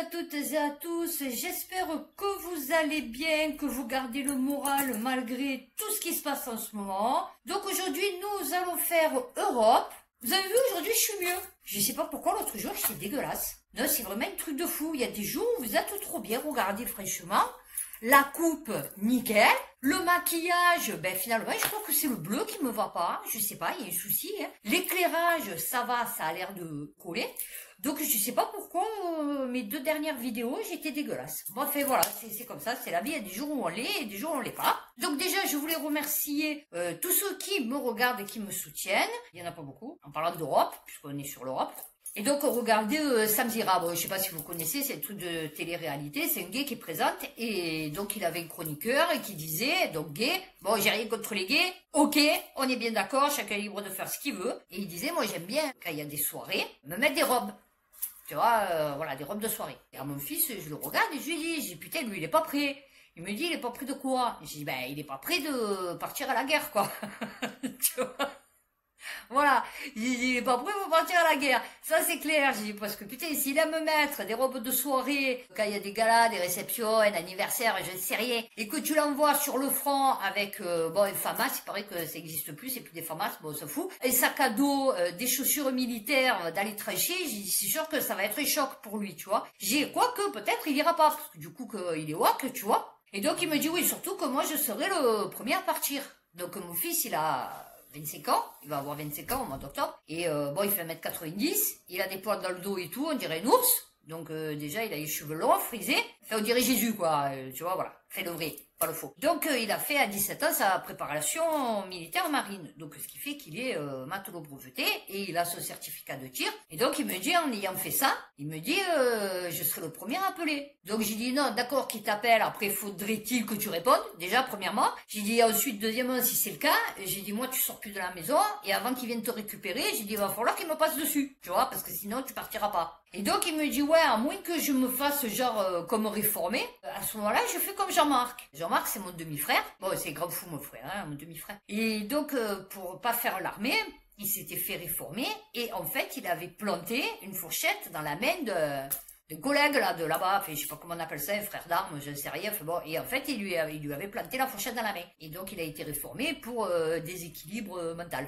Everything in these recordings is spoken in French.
à toutes et à tous, j'espère que vous allez bien, que vous gardez le moral malgré tout ce qui se passe en ce moment. Donc aujourd'hui nous allons faire Europe. Vous avez vu, aujourd'hui je suis mieux. Je sais pas pourquoi l'autre jour j'étais dégueulasse. Non, c'est vraiment un truc de fou, il y a des jours où vous êtes trop bien, regardez franchement. La coupe, nickel. Le maquillage, ben finalement, je crois que c'est le bleu qui me va pas. Je sais pas, il y a un souci. Hein. L'éclairage, ça va, ça a l'air de coller. Donc je sais pas pourquoi mes deux dernières vidéos, j'étais dégueulasse. Bon, enfin voilà, c'est comme ça, c'est la vie. Il y a des jours où on l'est et des jours où on l'est pas. Donc déjà, je voulais remercier tous ceux qui me regardent et qui me soutiennent. Il y en a pas beaucoup, en parlant d'Europe, puisqu'on est sur l'Europe. Et donc, regardez Sam Zira, bon, je sais pas si vous connaissez, c'est un truc de télé-réalité, c'est un gay qui présente, et donc il avait un chroniqueur et qui disait, donc gay, bon, j'ai rien contre les gays, ok, on est bien d'accord, chacun est libre de faire ce qu'il veut, et il disait, moi j'aime bien, quand il y a des soirées, me mettre des robes, tu vois, voilà, des robes de soirée. Et à mon fils, je le regarde et je lui dis, putain, lui il est pas prêt. Il me dit, il est pas prêt de quoi? Je dis, ben, il est pas prêt de partir à la guerre, quoi. Tu vois? Voilà, il est pas prêt pour partir à la guerre. Ça c'est clair, j'ai dit, parce que putain, s'il aime me mettre des robes de soirée, quand il y a des galas, des réceptions, un anniversaire, je ne sais rien, et que tu l'envoies sur le front avec, bon, un FAMAS, il paraît que ça existe plus, c'est plus des FAMAS, bon, on s'en fout, un sac à dos, des chaussures militaires dans les tranchées, j'ai dit, c'est sûr que ça va être un choc pour lui, tu vois. J'ai, quoi que, peut-être il ira pas, parce que du coup, qu'il est wack, tu vois. Et donc il me dit, oui, surtout que moi je serai le premier à partir. Donc mon fils, il a 25 ans, il va avoir 25 ans au mois d'octobre, et bon, il fait 1m90, il a des poils dans le dos et tout, on dirait un ours, donc déjà, il a les cheveux longs, frisés, enfin, on dirait Jésus, quoi, tu vois, voilà, fait le vrai, pas le faux. Donc, il a fait à 17 ans sa préparation militaire marine, donc ce qui fait qu'il est matelot breveté, et il a son certificat de tir, et donc il me dit, en ayant fait ça, il me dit, je serai le premier appelé. Donc j'ai dit, non, d'accord, qu'il t'appelle, après faudrait-il que tu répondes, déjà, premièrement. J'ai dit, ensuite, deuxièmement, si c'est le cas, j'ai dit, moi, tu sors plus de la maison, et avant qu'il vienne te récupérer, j'ai dit, il va falloir qu'il me passe dessus, tu vois, parce que sinon, tu partiras pas. Et donc, il me dit, ouais, à moins que je me fasse, genre, comme réformé, à ce moment-là, je fais comme Jean-Marc. Jean-Marc, c'est mon demi-frère. Bon, c'est grand fou, mon frère, hein, mon demi-frère. Et donc, pour pas faire l'armée, il s'était fait réformer, et en fait, il avait planté une fourchette dans la main de collègues là de là-bas, enfin, je sais pas comment on appelle ça, un frère d'armes, je ne sais rien, enfin, bon, et en fait il lui avait planté la fourchette dans la main, et donc il a été réformé pour déséquilibre mental.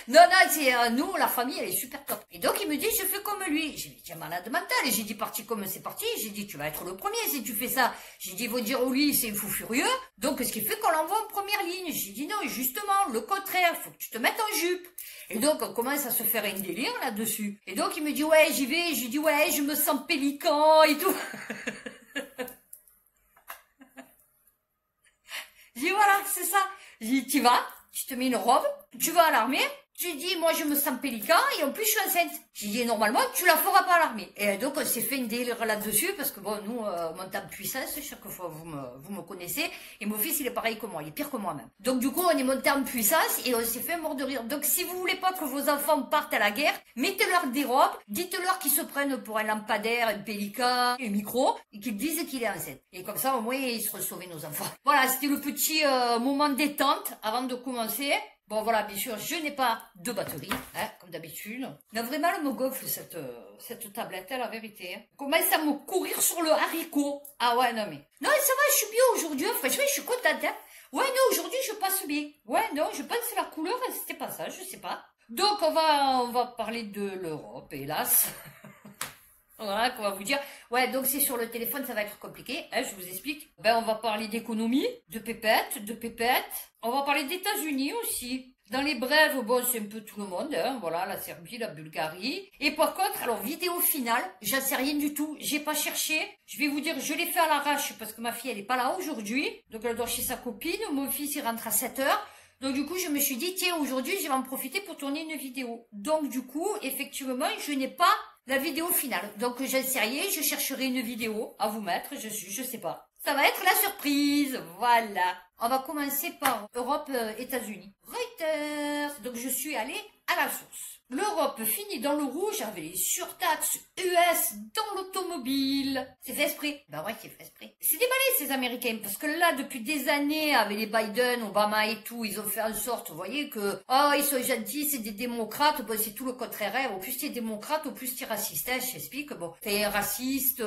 Non, non, c'est nous, la famille, elle est super top. Et donc, il me dit, je fais comme lui. J'ai dit, tiens, malade mental. Et j'ai dit, parti comme c'est parti. J'ai dit, tu vas être le premier si tu fais ça. J'ai dit, il faut dire, lui, c'est un fou furieux. Donc, ce qui fait qu'on l'envoie en première ligne. J'ai dit, non, justement, le contraire, faut que tu te mettes en jupe. Et donc, on commence à se faire un délire là-dessus. Et donc, il me dit, ouais, j'y vais. J'ai dit, ouais, je me sens pélican et tout. J'ai dit, voilà, c'est ça. J'ai dit, tu vas, tu te mets une robe, tu vas à l'armée, tu dis, moi, je me sens pélican, et en plus, je suis enceinte. J'ai dit, normalement, tu la feras pas à l'armée. Et donc, on s'est fait une délire là-dessus, parce que bon, nous, on monte en puissance, chaque fois, vous me connaissez, et mon fils, il est pareil que moi, il est pire que moi, même. Donc, du coup, on est monté en puissance, et on s'est fait mort de rire. Donc, si vous voulez pas que vos enfants partent à la guerre, mettez-leur des robes, dites-leur qu'ils se prennent pour un lampadaire, un pélican, un micro, et qu'ils disent qu'il est enceinte. Et comme ça, au moins, ils seront sauvés, nos enfants. Voilà, c'était le petit moment détente, avant de commencer. Bon voilà, bien sûr, je n'ai pas de batterie, hein, comme d'habitude. Mais vraiment, elle me gonfle cette tablette, la vérité. Hein. Commence à me courir sur le haricot. Ah ouais, non mais... Non, ça va, je suis bien aujourd'hui, franchement, je suis contente. Hein. Ouais, non, aujourd'hui, je passe bien. Ouais, non, je pense que la couleur, c'était pas ça, je sais pas. Donc, on va parler de l'Europe, hélas. Voilà, qu'on va vous dire. Ouais, donc c'est sur le téléphone, ça va être compliqué, hein, je vous explique. Ben, on va parler d'économie, de pépettes. On va parler d'États-Unis aussi. Dans les brèves, bon, c'est un peu tout le monde, hein, voilà, la Serbie, la Bulgarie. Et par contre, alors, vidéo finale, j'en sais rien du tout, j'ai pas cherché. Je vais vous dire, je l'ai fait à l'arrache parce que ma fille, elle est pas là aujourd'hui. Donc, elle dort chez sa copine. Mon fils, il rentre à 7 heures. Donc du coup, je me suis dit, tiens, aujourd'hui, je vais en profiter pour tourner une vidéo. Donc du coup, effectivement, je n'ai pas la vidéo finale. Donc j'en sais rien, je chercherai une vidéo à vous mettre, je sais pas. Ça va être la surprise, voilà. On va commencer par Europe, États-Unis. Reuters. Donc je suis allée à la source. L'Europe finit dans le rouge avec les surtaxes US dans l'automobile. C'est fait exprès. Bah ouais, c'est fait exprès. C'est déballé ces Américains, parce que là, depuis des années, avec les Biden, Obama et tout, ils ont fait en sorte, vous voyez, que, ils sont gentils, c'est des démocrates, bon, c'est tout le contraire, hein. Au plus t'es démocrate, au plus t'es raciste, hein, je t'explique, bon, t'es raciste,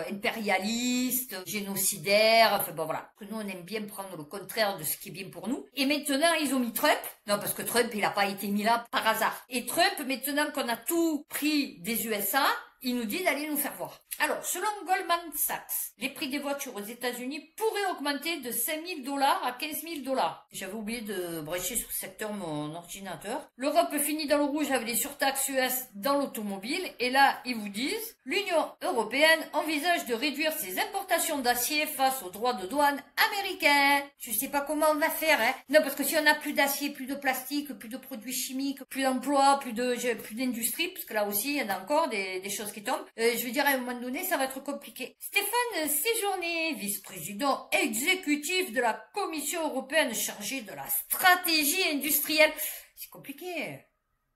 impérialiste, génocidaire, enfin bon voilà. Que nous, on aime bien prendre le contraire de ce qui est bien pour nous. Et maintenant, ils ont mis Trump. Non, parce que Trump, il a pas été mis là par hasard. Et Trump, maintenant qu'on a tout pris des USA, il nous dit d'aller nous faire voir. Alors, selon Goldman Sachs, les prix des voitures aux États-Unis pourraient augmenter de 5 000 $ à 15 000 $. J'avais oublié de brancher sur ce secteur mon ordinateur. L'Europe finit dans le rouge avec les surtaxes US dans l'automobile. Et là, ils vous disent, l'Union européenne envisage de réduire ses importations d'acier face aux droits de douane américains. Je sais pas comment on va faire, hein. Non, parce que si on a plus d'acier, plus de plastique, plus de produits chimiques, plus d'emplois, plus d'industrie, parce que là aussi, il y en a encore des choses qui tombent. Je veux dire, à un moment donné, ça va être compliqué. Stéphane Séjourné, vice-président exécutif de la Commission européenne chargé de la stratégie industrielle. C'est compliqué.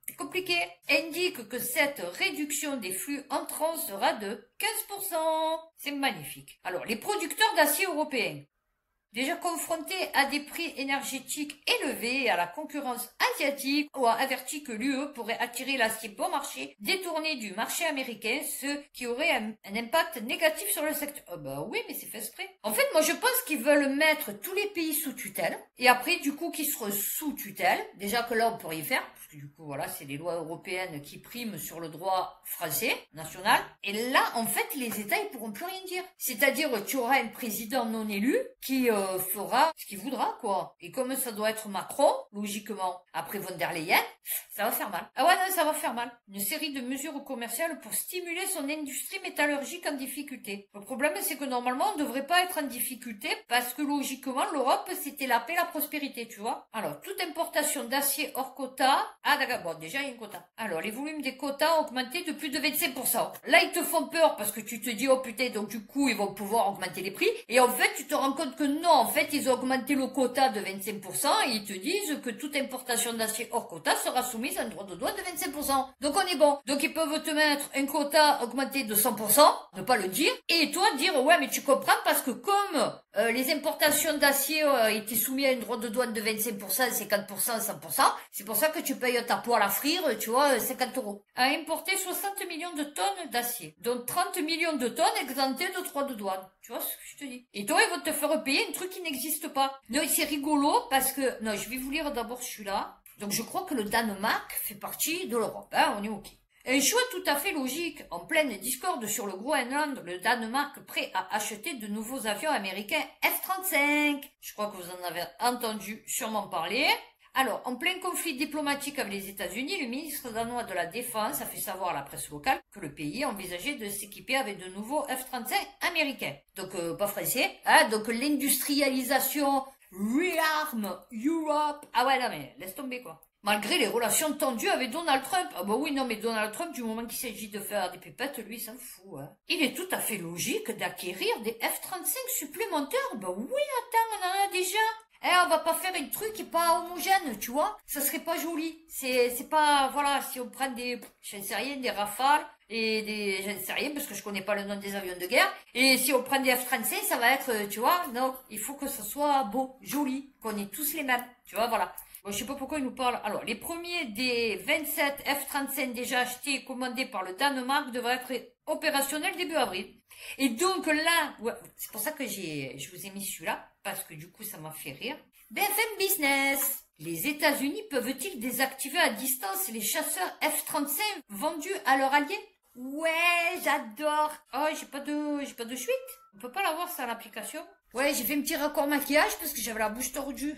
C'est compliqué. Indique que cette réduction des flux entrants sera de 15%. C'est magnifique. Alors, les producteurs d'acier européens, déjà confrontés à des prix énergétiques élevés et à la concurrence asiatique, ont averti que l'UE pourrait attirer l'acier bon marché, détourné du marché américain, ce qui aurait un impact négatif sur le secteur. Ah bah oui, mais c'est fait exprès. En fait, moi je pense qu'ils veulent mettre tous les pays sous tutelle, et après du coup qu'ils seront sous tutelle, déjà que là on peut rien faire, parce que du coup voilà, c'est les lois européennes qui priment sur le droit français, national, et là en fait les États ils pourront plus rien dire. C'est-à-dire tu auras un président non élu qui fera ce qu'il voudra, quoi. Et comme ça doit être Macron, logiquement, après von der Leyen, ça va faire mal. Ah ouais, non, ça va faire mal. Une série de mesures commerciales pour stimuler son industrie métallurgique en difficulté. Le problème, c'est que normalement, on ne devrait pas être en difficulté parce que logiquement, l'Europe, c'était la paix, la prospérité, tu vois. Alors, toute importation d'acier hors quota. Ah d'accord, bon, déjà, il y a un quota. Alors, les volumes des quotas ont augmenté de plus de 25%. Là, ils te font peur parce que tu te dis, oh putain, donc du coup, ils vont pouvoir augmenter les prix. Et en fait, tu te rends compte que non, en fait, ils ont augmenté le quota de 25% et ils te disent que toute importation d'acier hors quota sera soumise à un droit de douane de 25%. Donc, on est bon. Donc, ils peuvent te mettre un quota augmenté de 100%, ne pas le dire, et toi dire, ouais, mais tu comprends parce que comme les importations d'acier étaient soumises à un droit de douane de 25%, 50%, 100%, c'est pour ça que tu payes ta poêle à frire, tu vois, 50 €. A importé 60 millions de tonnes d'acier, dont 30 millions de tonnes exemptées de droits de douane. Tu vois ce que je te dis? Et toi, ils vont te faire payer un truc qui n'existe pas. Non, c'est rigolo parce que... Non, je vais vous lire d'abord celui-là. Donc, je crois que le Danemark fait partie de l'Europe. Hein, on est OK. Un choix tout à fait logique. En pleine discorde sur le Groenland, le Danemark prêt à acheter de nouveaux avions américains F-35. Je crois que vous en avez entendu sûrement parler. Alors, en plein conflit diplomatique avec les États-Unis, le ministre danois de la Défense a fait savoir à la presse locale que le pays envisageait de s'équiper avec de nouveaux F-35 américains. Donc, pas français. Hein, donc, l'industrialisation, rearm Europe. Ah ouais, non mais, laisse tomber quoi. Malgré les relations tendues avec Donald Trump. Ah bah oui, non mais Donald Trump, du moment qu'il s'agit de faire des pépettes, lui, il s'en fout. Hein. Il est tout à fait logique d'acquérir des F-35 supplémentaires. Bah oui, attends, on en a déjà. On va pas faire un truc qui est pas homogène, tu vois. Ça serait pas joli. C'est pas, voilà, si on prend des, je ne sais rien, des Rafales et des, je ne sais rien parce que je connais pas le nom des avions de guerre. Et si on prend des F-35, ça va être, tu vois, non, il faut que ça soit beau, joli, qu'on ait tous les mêmes, tu vois, voilà. Bon, je sais pas pourquoi il nous parle. Alors, les premiers des 27 F-35 déjà achetés et commandés par le Danemark devraient être opérationnels début avril. Et donc là, ouais, c'est pour ça que je vous ai mis celui-là, parce que du coup, ça m'a fait rire. BFM Business. Les États-Unis peuvent-ils désactiver à distance les chasseurs F-35 vendus à leurs alliés? Ouais, j'adore. Oh, j'ai pas de suite. On peut pas l'avoir ça, l'application. Ouais, j'ai fait un petit raccord maquillage parce que j'avais la bouche tordue.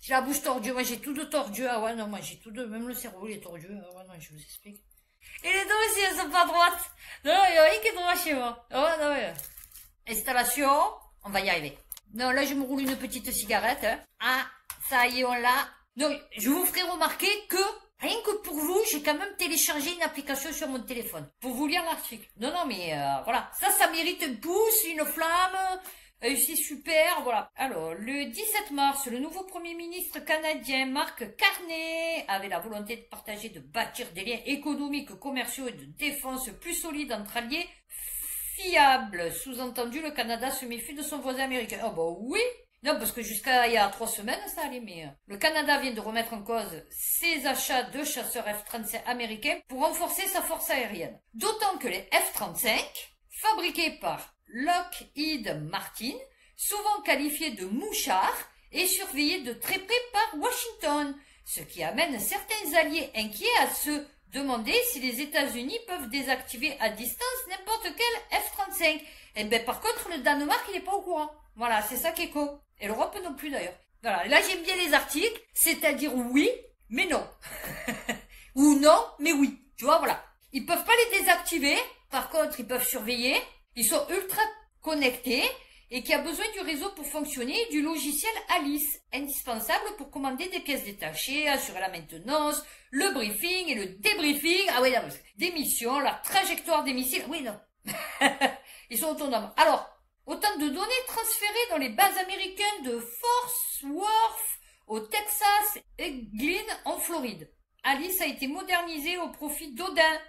J'ai la bouche tordue, ouais, j'ai tout de tordu. Ah ouais, non, moi j'ai tout de, même le cerveau il est tordu. Ah ouais, non, je vous explique. Et les dents aussi, elles sont pas droites. Non, il y a rien qui est droit chez moi. Ah ouais, non, ouais. Installation, on va y arriver. Non, là je me roule une petite cigarette. Hein. Ah, ça y est, on l'a. Donc, je vous ferai remarquer que, rien que pour vous, j'ai quand même téléchargé une application sur mon téléphone. Pour vous lire l'article. Non, non, mais voilà. Ça mérite un pouce, une flamme. C'est super, voilà. Alors, le 17 mars, le nouveau Premier ministre canadien Mark Carney avait la volonté de partager, de bâtir des liens économiques, commerciaux et de défense plus solides entre alliés fiables. Sous-entendu, le Canada se méfie de son voisin américain. Oh bah oui. Non, parce que jusqu'à il y a 3 semaines, ça allait, mais le Canada vient de remettre en cause ses achats de chasseurs F-35 américains pour renforcer sa force aérienne. D'autant que les F-35, fabriqués par Lockheed Martin, souvent qualifiés de mouchards, et surveillés de très près par Washington, ce qui amène certains alliés inquiets à se demander si les États-Unis peuvent désactiver à distance n'importe quel F-35. Et ben par contre, le Danemark, il n'est pas au courant. Voilà, c'est ça qui est con. Et l'Europe non plus d'ailleurs. Voilà, là j'aime bien les articles, c'est-à-dire oui, mais non. Ou non, mais oui. Tu vois, voilà. Ils peuvent pas les désactiver, par contre ils peuvent surveiller, ils sont ultra connectés, et qui a besoin du réseau pour fonctionner, du logiciel Alice, indispensable pour commander des pièces détachées, assurer la maintenance, le briefing et le débriefing, ah oui, des missions, la trajectoire des missiles, oui, non. Ils sont autonomes. Alors, autant de données transférées dans les bases américaines de Fort Worth au Texas et Glynn en Floride. Alice a été modernisée au profit d'Odin,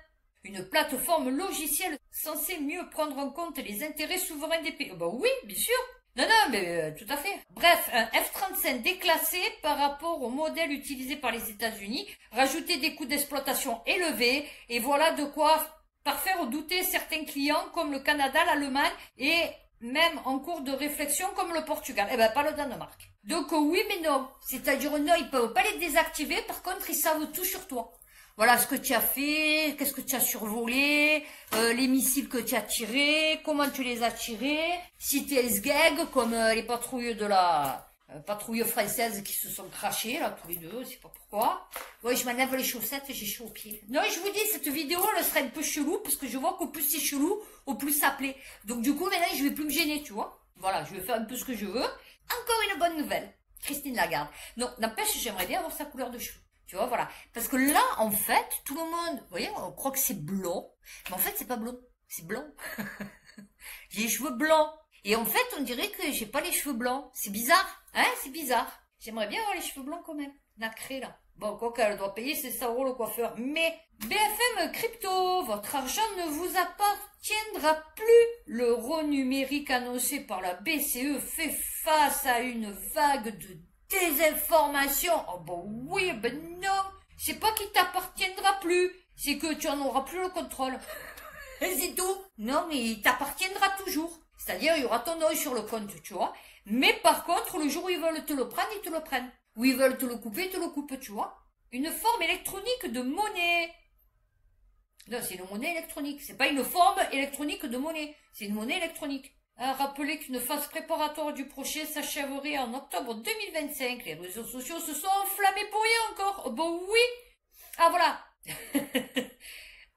une plateforme logicielle censée mieux prendre en compte les intérêts souverains des pays. Bah oui, bien sûr. Non, mais tout à fait. Bref, un F-35 déclassé par rapport au modèle utilisé par les États-Unis, rajouter des coûts d'exploitation élevés, et voilà de quoi faire douter certains clients comme le Canada, l'Allemagne et même en cours de réflexion comme le Portugal. Eh ben, pas le Danemark. Donc oui, mais non. C'est-à-dire non, ils peuvent pas les désactiver, par contre, ils savent tout sur toi. Voilà ce que tu as fait, qu'est-ce que tu as survolé, les missiles que tu as tirés, comment tu les as tirés, si tu es SGAG, comme les patrouilles de la patrouille française qui se sont crachées, là, tous les deux, je sais pas pourquoi. Ouais, je m'enlève les chaussettes, j'ai chaud aux pieds. Non, je vous dis, cette vidéo, elle serait un peu chelou, parce que je vois qu'au plus c'est chelou, au plus ça plaît. Donc du coup, maintenant, je vais plus me gêner, tu vois. Voilà, je vais faire un peu ce que je veux. Encore une bonne nouvelle. Christine Lagarde. Non, n'empêche, j'aimerais bien avoir sa couleur de cheveux. Tu vois, voilà. Parce que là, en fait, tout le monde, vous voyez, on croit que c'est blond. Mais en fait, c'est pas blond. C'est blanc. J'ai les cheveux blancs. Et en fait, on dirait que j'ai pas les cheveux blancs. C'est bizarre. Hein, c'est bizarre. J'aimerais bien avoir les cheveux blancs quand même. Nacré, là. Bon, quoi qu'elle doit payer ses 100 € le coiffeur. Mais, BFM Crypto, votre argent ne vous appartiendra plus. L'euro numérique annoncé par la BCE fait face à une vague de désinformation. Oh bon oui, ben non. C'est pas qu'il t'appartiendra plus. C'est que tu en auras plus le contrôle. C'est tout. Non, mais il t'appartiendra toujours. C'est-à-dire, il y aura ton nom sur le compte, tu vois. Mais par contre, le jour où ils veulent te le prendre, ils te le prennent. Ou ils veulent te le couper, ils te le coupent, tu vois. Une forme électronique de monnaie. Non, c'est une monnaie électronique. C'est pas une forme électronique de monnaie. C'est une monnaie électronique. Rappelez qu'une phase préparatoire du projet s'achèverait en octobre 2025. Les réseaux sociaux se sont enflammés pour rien encore. Oh, bon oui. Ah voilà.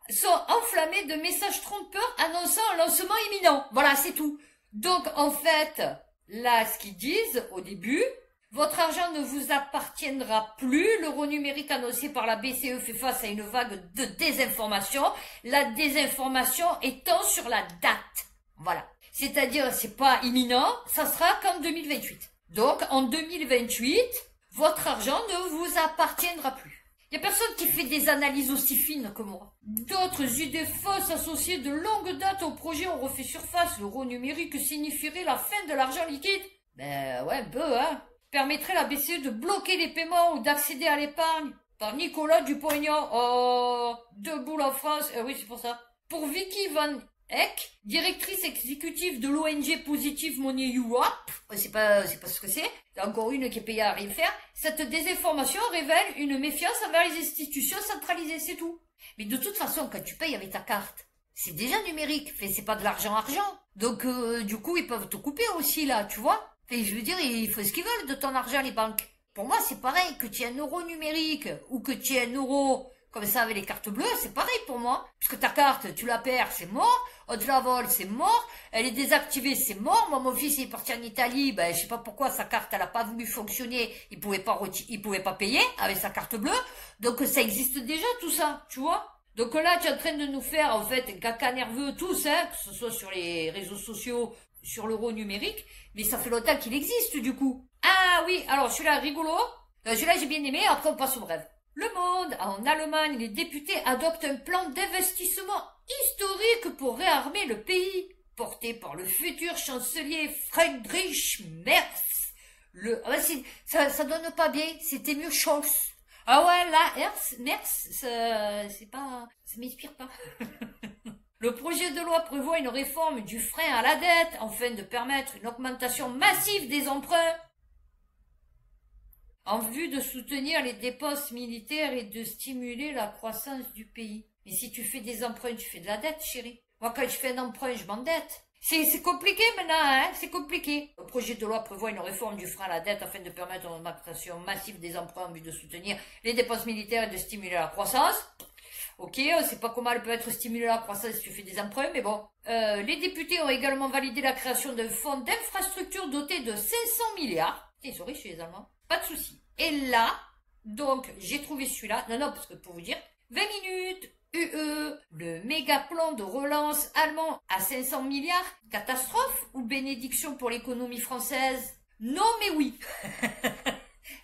Sont enflammés de messages trompeurs annonçant un lancement imminent. Voilà, c'est tout. Donc en fait, là, ce qu'ils disent au début, votre argent ne vous appartiendra plus. L'euro numérique annoncé par la BCE fait face à une vague de désinformation. La désinformation étant sur la date. Voilà. C'est-à-dire, c'est pas imminent, ça sera qu'en 2028. Donc, en 2028, votre argent ne vous appartiendra plus. Il y a personne qui fait des analyses aussi fines que moi. D'autres idées fausses associées de longue date au projet ont refait surface. L'euro numérique signifierait la fin de l'argent liquide. Ben ouais, un peu, hein. Permettrait à la BCE de bloquer les paiements ou d'accéder à l'épargne. Par Nicolas Dupont-Aignan. Oh, debout la France. Oui, c'est pour ça. Pour Vicky Van Eck, directrice exécutive de l'ONG Positive Money Europe, c'est pas ce que c'est, encore une qui est payée à rien faire, cette désinformation révèle une méfiance envers les institutions centralisées, c'est tout. Mais de toute façon, quand tu payes avec ta carte, c'est déjà numérique, c'est pas de l'argent. Donc, du coup, ils peuvent te couper aussi, là, tu vois. Je veux dire, ils font ce qu'ils veulent de ton argent, les banques. Pour moi, c'est pareil, que tu aies un euro numérique, ou que tu aies un euro comme ça avec les cartes bleues, c'est pareil pour moi. Puisque ta carte, tu la perds, c'est mort. On te la vole, c'est mort. Elle est désactivée, c'est mort. Moi, mon fils, il est parti en Italie. Ben, je sais pas pourquoi sa carte, elle a pas voulu fonctionner. Il pouvait pas payer avec sa carte bleue. Donc, ça existe déjà, tout ça, tu vois. Donc là, tu es en train de nous faire, en fait, un caca nerveux tous, hein, que ce soit sur les réseaux sociaux, sur l'euro numérique, mais ça fait longtemps qu'il existe du coup. Ah oui, alors celui-là rigolo, celui-là j'ai bien aimé, après on passe au bref. Le Monde, en Allemagne, les députés adoptent un plan d'investissement historique pour réarmer le pays, porté par le futur chancelier Friedrich Merz. Ça donne pas bien, c'était mieux Scholz. Ah ouais, là, Merz, c'est pas, ça m'inspire pas. Le projet de loi prévoit une réforme du frein à la dette afin de permettre une augmentation massive des emprunts en vue de soutenir les dépenses militaires et de stimuler la croissance du pays. Mais si tu fais des emprunts, tu fais de la dette, chérie. Moi, quand je fais un emprunt, je m'endette. C'est compliqué maintenant, hein, c'est compliqué. Le projet de loi prévoit une réforme du frein à la dette afin de permettre une augmentation massive des emprunts en vue de soutenir les dépenses militaires et de stimuler la croissance. Ok, on sait pas comment elle peut être stimulée la croissance si tu fais des emprunts, mais bon. Les députés ont également validé la création d'un fonds d'infrastructure doté de 500 milliards. Ils sont riches les Allemands. Pas de souci. Et là, donc, j'ai trouvé celui-là. Non, parce que pour vous dire, 20 minutes, le méga plan de relance allemand à 500 milliards, catastrophe ou bénédiction pour l'économie française? Non, mais oui.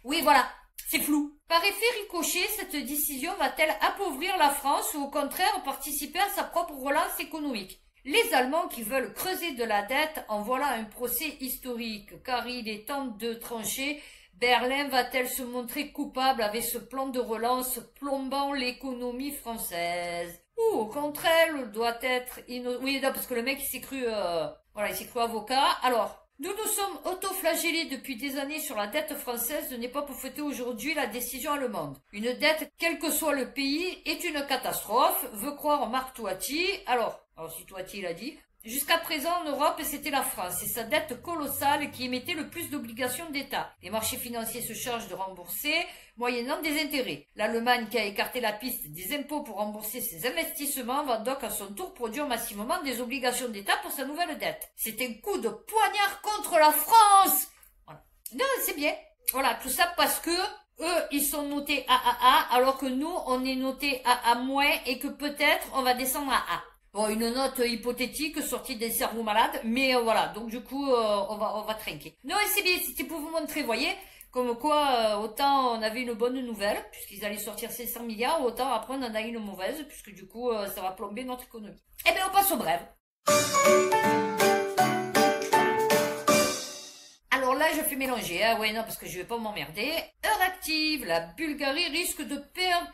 Oui, voilà. C'est flou. Par effet ricochet, cette décision va-t-elle appauvrir la France ou au contraire participer à sa propre relance économique? Les Allemands qui veulent creuser de la dette en voilà un procès historique, car il est temps de trancher. Berlin va-t-elle se montrer coupable avec ce plan de relance plombant l'économie française? Ou au contraire, doit être oui, non, parce que le mec il s'est cru, il s'est cru avocat. Alors, nous nous sommes auto-flagellés depuis des années sur la dette française, ce n'est pas pour fêter aujourd'hui la décision allemande. Une dette, quel que soit le pays, est une catastrophe, veut croire Marc Toiti. Alors si Toiti l'a dit. Jusqu'à présent, en Europe, c'était la France et sa dette colossale qui émettait le plus d'obligations d'État. Les marchés financiers se chargent de rembourser, moyennant des intérêts. L'Allemagne, qui a écarté la piste des impôts pour rembourser ses investissements, va donc à son tour produire massivement des obligations d'État pour sa nouvelle dette. C'est un coup de poignard contre la France! Voilà. Non, c'est bien. Voilà, tout ça parce que eux, ils sont notés AAA, alors que nous, on est notés AA- et que peut-être on va descendre à A. Bon, une note hypothétique sortie des cerveaux malades, mais voilà, donc du coup, on va trinquer. Non, et c'est bien, c'était pour vous montrer, voyez, comme quoi, autant on avait une bonne nouvelle, puisqu'ils allaient sortir 500 milliards, autant après on en a une mauvaise, puisque du coup, ça va plomber notre économie. Eh bien, on passe au bref. Alors là, je fais mélanger, hein, ouais, non, parce que je vais pas m'emmerder. Heure active, la Bulgarie risque de perdre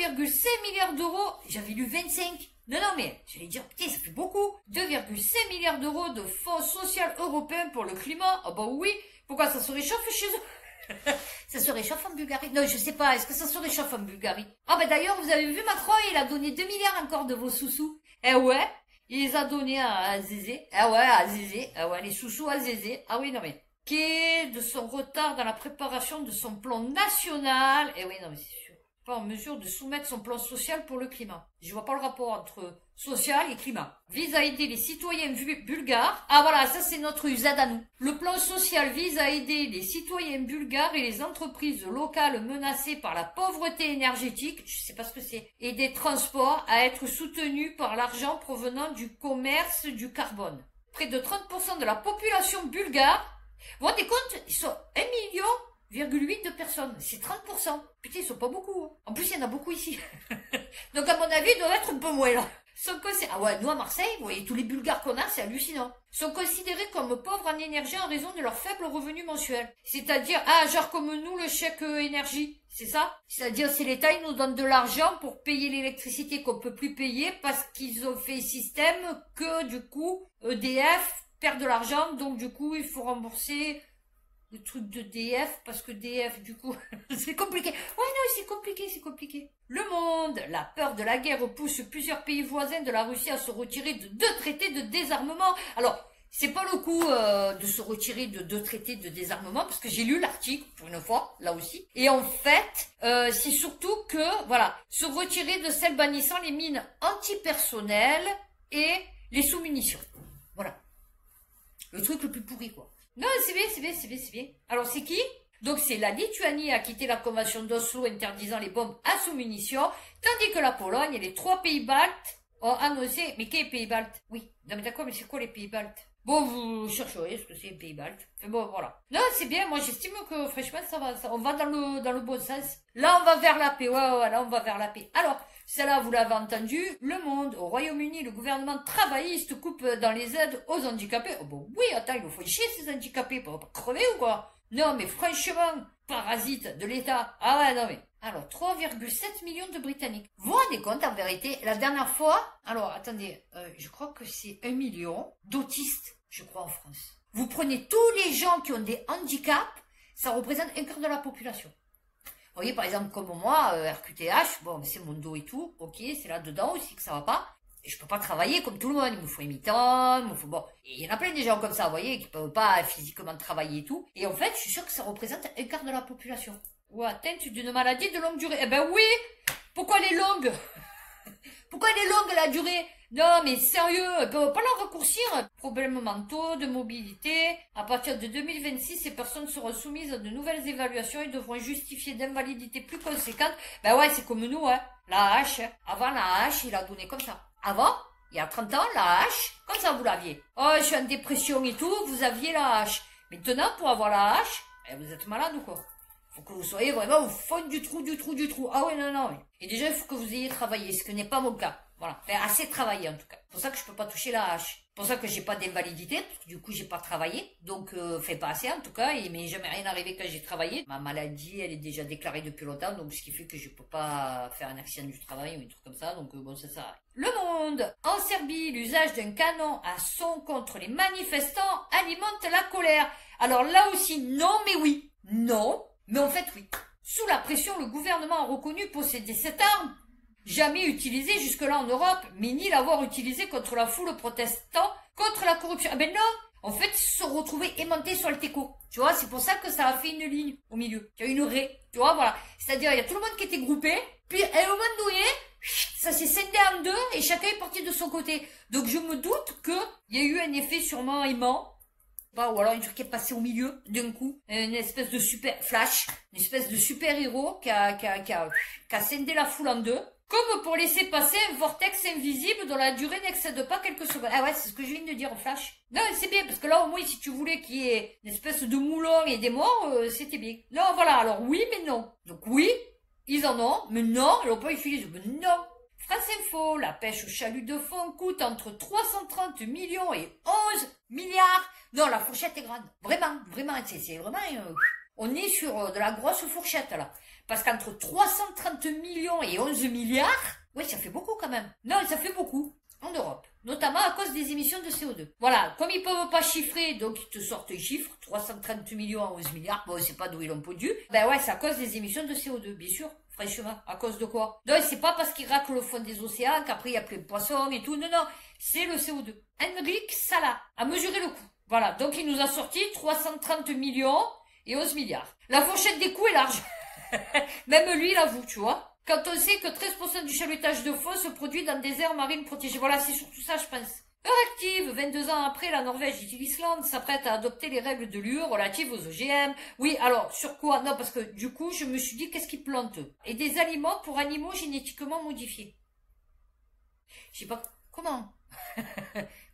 2,5 milliards d'euros. J'avais lu 25. Non, mais, j'allais dire, putain, ça fait beaucoup. 2,5 milliards d'euros de fonds sociaux européens pour le climat. Ah bah oui, pourquoi ça se réchauffe chez eux? Ça se réchauffe en Bulgarie? Non, je sais pas, est-ce que ça se réchauffe en Bulgarie? Ah bah d'ailleurs, vous avez vu Macron, il a donné 2 milliards encore de vos sous-sous. Eh ouais, il les a donnés à Zézé. Ah ouais, à Zézé. Ah ouais, les sous-sous à Zézé. Ah oui, non mais, de son retard dans la préparation de son plan national. Eh oui, non mais c'est sûr. Pas en mesure de soumettre son plan social pour le climat. Je vois pas le rapport entre social et climat. Vise à aider les citoyens bulgares. Ah voilà, ça c'est notre usade à nous. Le plan social vise à aider les citoyens bulgares et les entreprises locales menacées par la pauvreté énergétique, je sais pas ce que c'est, et des transports à être soutenus par l'argent provenant du commerce du carbone. Près de 30% de la population bulgare, vous vous rendez compte, ils sont 1,8 million de personnes. C'est 30%. Putain, ils sont pas beaucoup. Hein. En plus, il y en a beaucoup ici. Donc, à mon avis, ils doivent être un peu moins là. Ah ouais, nous à Marseille, vous voyez, tous les Bulgares qu'on a, c'est hallucinant. Sont considérés comme pauvres en énergie en raison de leur faible revenu mensuel. C'est-à-dire, genre comme nous, le chèque énergie. C'est ça? C'est-à-dire, c'est l'État, il nous donne de l'argent pour payer l'électricité qu'on peut plus payer parce qu'ils ont fait système que, du coup, EDF perd de l'argent, donc du coup, il faut rembourser le truc de DF, parce que DF, du coup, c'est compliqué. Ouais, non, c'est compliqué. Le Monde, la peur de la guerre pousse plusieurs pays voisins de la Russie à se retirer de 2 traités de désarmement. Alors, c'est pas le coup de se retirer de 2 traités de désarmement, parce que j'ai lu l'article, pour une fois, là aussi. Et en fait, c'est surtout que, voilà, se retirer de celles bannissant les mines antipersonnelles et les sous-munitions. Voilà. Le truc le plus pourri, quoi. Non, c'est bien. Alors, c'est qui? Donc, c'est la Lituanie a quitté la convention d'Oslo interdisant les bombes à sous-munitions, tandis que la Pologne et les 3 pays baltes ont annoncé... Mais quels pays baltes? Oui. Non, mais d'accord, mais c'est quoi les pays baltes? Bon, vous chercherez ce que c'est Pays Baltes. Mais bon, voilà. Non, c'est bien. Moi, j'estime que, franchement, ça va. On va dans le bon sens. Là, on va vers la paix. Ouais, là, on va vers la paix. Alors, celle-là, vous l'avez entendu. Le Monde, au Royaume-Uni, le gouvernement travailliste coupe dans les aides aux handicapés. Oh, bon, oui, attends, il nous faut chier, ces handicapés. Pour pas crever ou quoi? Non, mais franchement, parasite de l'État. Ah ouais, non, mais. Alors, 3,7 millions de Britanniques. Vous vous rendez compte, en vérité, la dernière fois, alors, attendez, je crois que c'est 1 million d'autistes, je crois, en France. Vous prenez tous les gens qui ont des handicaps, ça représente un quart de la population. Vous voyez, par exemple, comme moi, RQTH, bon, c'est mon dos et tout, ok, c'est là-dedans aussi que ça va pas. Et je peux pas travailler comme tout le monde, il me faut imitant, il me faut, bon, et il y en a plein de gens comme ça, vous voyez, qui peuvent pas physiquement travailler et tout. Et en fait, je suis sûre que ça représente un quart de la population. Ou atteinte d'une maladie de longue durée. Eh ben oui! Pourquoi elle est longue? Pourquoi elle est longue la durée? Non mais sérieux, on peut pas la raccourcir. Problèmes mentaux, de mobilité. À partir de 2026, ces personnes seront soumises à de nouvelles évaluations et devront justifier d'invalidité plus conséquentes. Ben ouais, c'est comme nous, hein. La hache. Avant la hache, il a donné comme ça. Avant, il y a 30 ans, la hache, comme ça vous l'aviez. Oh, je suis en dépression et tout, vous aviez la hache. Maintenant, pour avoir la hache, vous êtes malade ou quoi? Faut que vous soyez vraiment au fond du trou. Ah ouais, non. Et déjà, il faut que vous ayez travaillé, ce qui n'est pas mon cas. Voilà. Enfin, assez travaillé, en tout cas. C'est pour ça que je peux pas toucher la hache. C'est pour ça que j'ai pas d'invalidité, parce que du coup, j'ai pas travaillé. Donc, fait pas assez, en tout cas. Il m'est jamais rien arrivé quand j'ai travaillé. Ma maladie, elle est déjà déclarée depuis longtemps, donc ce qui fait que je peux pas faire un accident du travail ou un truc comme ça. Donc, bon, ça sert à rien. Le Monde. En Serbie, l'usage d'un canon à son contre les manifestants alimente la colère. Alors là aussi, non, mais oui. Non. Mais en fait, oui. Sous la pression, le gouvernement a reconnu posséder cette arme, jamais utilisée jusque-là en Europe, mais ni l'avoir utilisée contre la foule protestant contre la corruption. Ah ben non. En fait, ils se sont retrouvés aimantés sur le teco. Tu vois, c'est pour ça que ça a fait une ligne au milieu. Il y a une raie. Tu vois, voilà. C'est-à-dire, il y a tout le monde qui était groupé, puis à un moment donné, ça s'est scindé en deux et chacun est parti de son côté. Donc je me doute qu'il y a eu un effet sûrement aimant. Ou alors un truc qui est passé au milieu d'un coup, une espèce de super flash, une espèce de super héros qui a scindé la foule en deux, comme pour laisser passer un vortex invisible dont la durée n'excède pas quelques secondes. Ah ouais, c'est ce que je viens de dire, flash. Non, c'est bien, parce que là au moins si tu voulais qu'il y ait une espèce de moulon et des morts, c'était bien. Non, voilà, alors oui mais non. Donc oui, ils en ont, mais non, ils l'ont pas utilisé. Mais non. France Info, la pêche au chalut de fond coûte entre 330 millions et 11 milliards. Non, la fourchette est grande. Vraiment, c'est vraiment... on est sur de la grosse fourchette, là. Parce qu'entre 330 millions et 11 milliards, oui, ça fait beaucoup quand même. Non, ça fait beaucoup. En Europe. Notamment à cause des émissions de CO2. Voilà, comme ils peuvent pas chiffrer, donc ils te sortent les chiffres. 330 millions à 11 milliards, bon, c'est pas d'où ils l'ont pondu. Ben ouais, c'est à cause des émissions de CO2, bien sûr. Franchement, à cause de quoi? Non, c'est pas parce qu'ils raclent le fond des océans qu'après il y a plus de poissons et tout. Non, c'est le CO2. Henrik Sala a mesuré le coût. Voilà, donc il nous a sorti 330 millions et 11 milliards. La fourchette des coûts est large. Même lui l'avoue, tu vois. Quand on sait que 13% du chalutage de fond se produit dans des aires marines protégées. Voilà, c'est surtout ça, je pense. Euractiv, 22 ans après, la Norvège et l'Islande s'apprêtent à adopter les règles de l'UE relatives aux OGM. Oui, alors, sur quoi? Non, parce que du coup, je me suis dit, qu'est-ce qu'ils plantent? Et des aliments pour animaux génétiquement modifiés. Je sais pas, comment?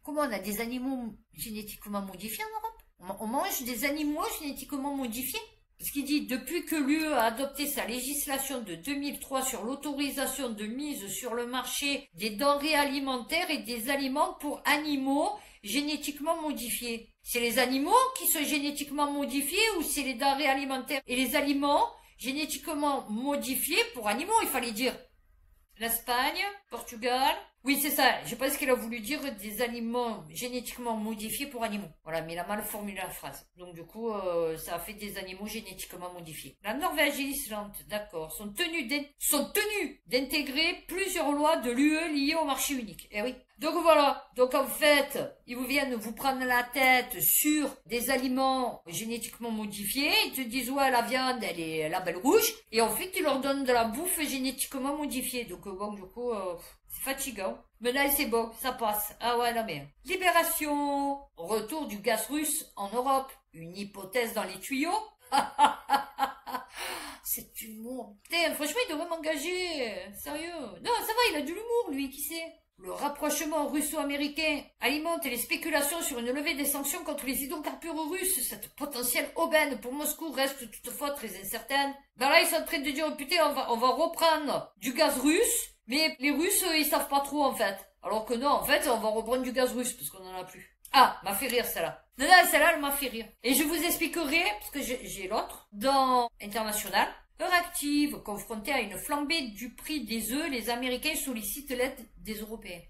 Comment on a des animaux génétiquement modifiés en Europe? On mange des animaux génétiquement modifiés? Ce qui dit, depuis que l'UE a adopté sa législation de 2003 sur l'autorisation de mise sur le marché des denrées alimentaires et des aliments pour animaux génétiquement modifiés. C'est les animaux qui sont génétiquement modifiés ou c'est les denrées alimentaires et les aliments génétiquement modifiés pour animaux, il fallait dire. L'Espagne, Portugal. Oui, c'est ça. Je pense qu'il a voulu dire des aliments génétiquement modifiés pour animaux. Voilà, mais il a mal formulé la phrase. Donc du coup, ça a fait des animaux génétiquement modifiés. La Norvège et l'Islande, d'accord, sont tenus d'intégrer plusieurs lois de l'UE liées au marché unique. Eh oui. Donc voilà. Donc en fait, ils vous viennent vous prendre la tête sur des aliments génétiquement modifiés. Ils te disent, ouais, la viande, elle est label rouge. Et ensuite, ils leur donnent de la bouffe génétiquement modifiée. Donc bon, du coup... c'est fatigant. Mais là, c'est bon, ça passe. Ah ouais, non mais... Libération. Retour du gaz russe en Europe. Une hypothèse dans les tuyaux. C'est humour. Putain, franchement, il devrait m'engager. Sérieux. Non, ça va, il a de l'humour, lui, qui sait. Le rapprochement russo-américain alimente les spéculations sur une levée des sanctions contre les hydrocarbures russes. Cette potentielle aubaine pour Moscou reste toutefois très incertaine. Ben là, ils sont en train de dire, oh, putain, on va reprendre du gaz russe, mais les Russes, ils savent pas trop, en fait. Alors que non, en fait, on va reprendre du gaz russe, parce qu'on en a plus. Ah, m'a fait rire, celle-là. Non, celle-là, elle m'a fait rire. Et je vous expliquerai, parce que j'ai l'autre, dans International. Heure active, confrontée à une flambée du prix des œufs, les Américains sollicitent l'aide des Européens.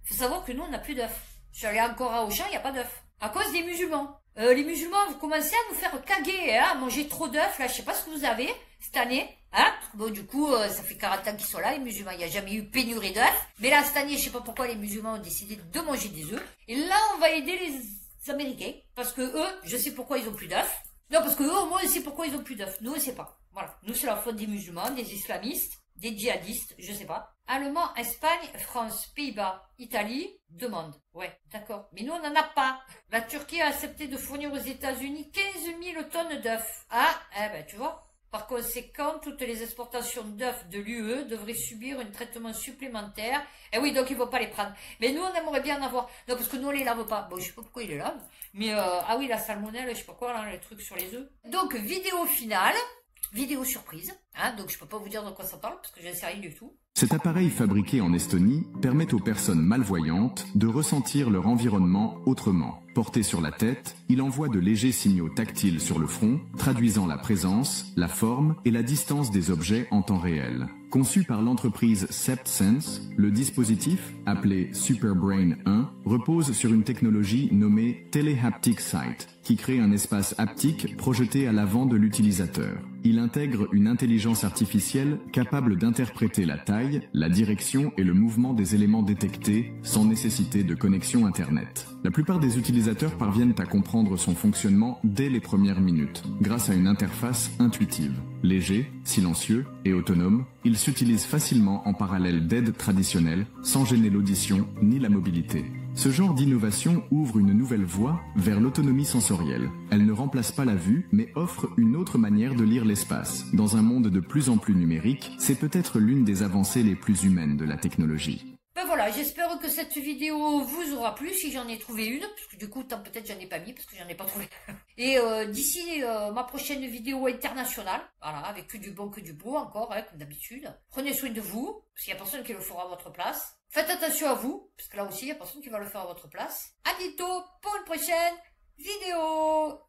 Faut savoir que nous, on n'a plus d'œufs. Je suis allée encore à Auchan, il n'y a pas d'œufs. À cause des musulmans. Les musulmans, vous commencez à nous faire caguer, hein, à manger trop d'œufs, là, je sais pas ce que vous avez, cette année, hein. Bon, du coup, ça fait 40 ans qu'ils sont là, les musulmans, il n'y a jamais eu pénurie d'œufs. Mais là, cette année, je sais pas pourquoi les musulmans ont décidé de manger des œufs. Et là, on va aider les Américains, parce que eux, je sais pourquoi ils ont plus d'œufs. Non, parce que eux, au moins, on sait pourquoi ils ont plus d'œufs. Nous, on sait pas. Voilà. Nous, c'est la faute des musulmans, des islamistes, des djihadistes, je sais pas. Allemand, Espagne, France, Pays-Bas, Italie, demande. Ouais, d'accord. Mais nous, on n'en a pas. La Turquie a accepté de fournir aux États-Unis 15 000 tonnes d'œufs. Ah, eh ben, tu vois. Par conséquent, toutes les exportations d'œufs de l'UE devraient subir un traitement supplémentaire. Et oui, donc ils vont pas les prendre. Mais nous, on aimerait bien en avoir. Non, parce que nous, on les lave pas. Bon, je sais pas pourquoi ils les lavent. Mais, ah oui, la salmonelle, je sais pas quoi, là, les trucs sur les œufs. Donc, vidéo finale. Vidéo surprise. Hein, donc, je peux pas vous dire de quoi ça parle, parce que je ne sais rien du tout. Cet appareil fabriqué en Estonie permet aux personnes malvoyantes de ressentir leur environnement autrement. Porté sur la tête, il envoie de légers signaux tactiles sur le front, traduisant la présence, la forme et la distance des objets en temps réel. Conçu par l'entreprise SeptSense, le dispositif, appelé SuperBrain 1, repose sur une technologie nommée Telehaptic Sight, qui crée un espace haptique projeté à l'avant de l'utilisateur. Il intègre une intelligence artificielle capable d'interpréter la taille, la direction et le mouvement des éléments détectés sans nécessité de connexion Internet. La plupart des utilisateurs parviennent à comprendre son fonctionnement dès les premières minutes, grâce à une interface intuitive. Léger, silencieux et autonome, il s'utilise facilement en parallèle d'aides traditionnelles, sans gêner l'audition ni la mobilité. Ce genre d'innovation ouvre une nouvelle voie vers l'autonomie sensorielle. Elle ne remplace pas la vue, mais offre une autre manière de lire l'espace. Dans un monde de plus en plus numérique, c'est peut-être l'une des avancées les plus humaines de la technologie. Ben voilà, j'espère que cette vidéo vous aura plu, si j'en ai trouvé une, parce que du coup, peut-être j'en ai pas mis, parce que j'en ai pas trouvé. Et d'ici ma prochaine vidéo internationale, voilà, avec que du bon, que du beau encore, hein, comme d'habitude. Prenez soin de vous, parce qu'il y a personne qui le fera à votre place. Faites attention à vous, parce que là aussi, il y a personne qui va le faire à votre place. À bientôt pour une prochaine vidéo.